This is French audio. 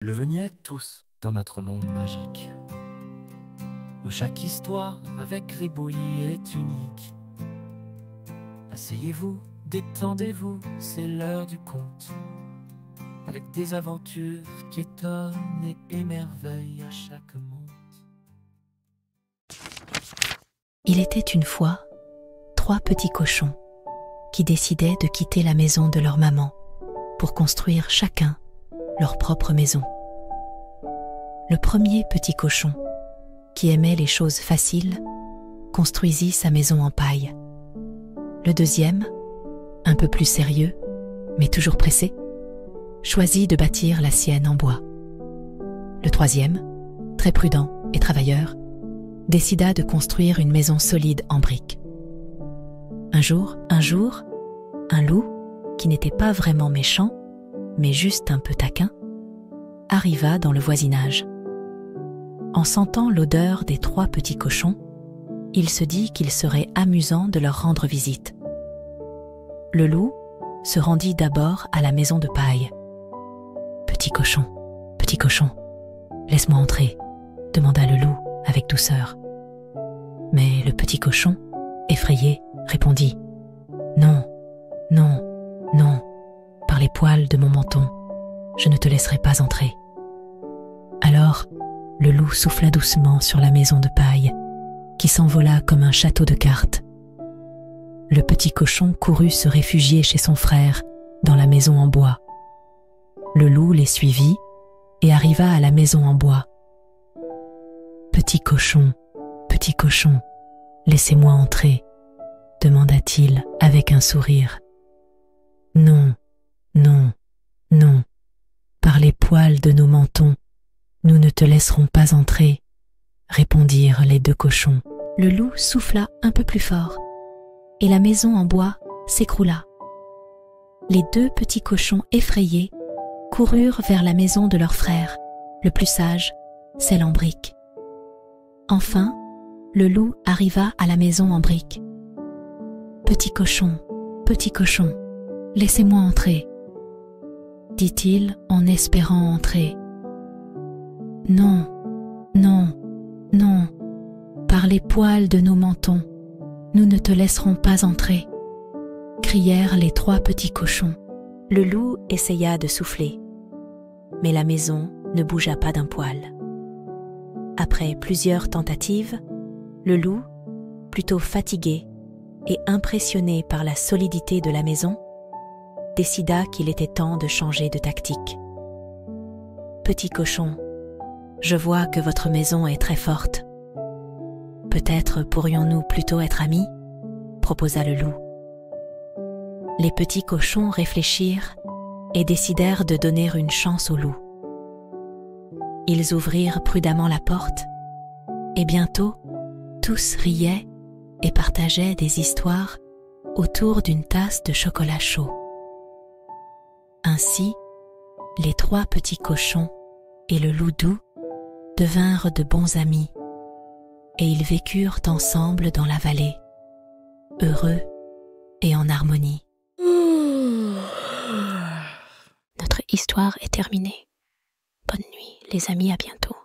Venez tous dans notre monde magique, où chaque histoire avec Ribouillis est unique. Asseyez-vous, détendez-vous, c'est l'heure du conte, avec des aventures qui étonnent et émerveillent à chaque monde. Il était une fois 3 petits cochons qui décidaient de quitter la maison de leur maman pour construire chacun leur propre maison. Le premier petit cochon, qui aimait les choses faciles, construisit sa maison en paille. Le deuxième, un peu plus sérieux, mais toujours pressé, choisit de bâtir la sienne en bois. Le troisième, très prudent et travailleur, décida de construire une maison solide en briques. Un jour, un loup, qui n'était pas vraiment méchant, mais juste un peu taquin, arriva dans le voisinage. En sentant l'odeur des 3 petits cochons, il se dit qu'il serait amusant de leur rendre visite. Le loup se rendit d'abord à la maison de paille. « Petit cochon, laisse-moi entrer », demanda le loup avec douceur. Mais le petit cochon, effrayé, répondit « Non, non, non, par les poils de mon menton, je ne te laisserai pas entrer. » Alors, le loup souffla doucement sur la maison de paille, qui s'envola comme un château de cartes. Le petit cochon courut se réfugier chez son frère, dans la maison en bois. Le loup les suivit et arriva à la maison en bois. « Petit cochon, laissez-moi entrer », demanda-t-il avec un sourire. « Non, non, non, par les poils de nos mentons, nous ne te laisserons pas entrer, » répondirent les 2 cochons. Le loup souffla un peu plus fort, et la maison en bois s'écroula. Les 2 petits cochons effrayés coururent vers la maison de leur frère, le plus sage, celle en briques. Enfin, le loup arriva à la maison en briques. « Petit cochon, laissez-moi entrer », dit-il en espérant entrer. « Non, non, non, par les poils de nos mentons, nous ne te laisserons pas entrer », crièrent les 3 petits cochons. Le loup essaya de souffler, mais la maison ne bougea pas d'un poil. Après plusieurs tentatives, le loup, plutôt fatigué et impressionné par la solidité de la maison, décida qu'il était temps de changer de tactique. « Petit cochon, je vois que votre maison est très forte. Peut-être pourrions-nous plutôt être amis ?» proposa le loup. Les petits cochons réfléchirent et décidèrent de donner une chance au loup. Ils ouvrirent prudemment la porte, et bientôt, tous riaient et partageaient des histoires autour d'une tasse de chocolat chaud. Ainsi, les 3 petits cochons et le loup doux devinrent de bons amis, et ils vécurent ensemble dans la vallée, heureux et en harmonie. Notre histoire est terminée. Bonne nuit, les amis, à bientôt.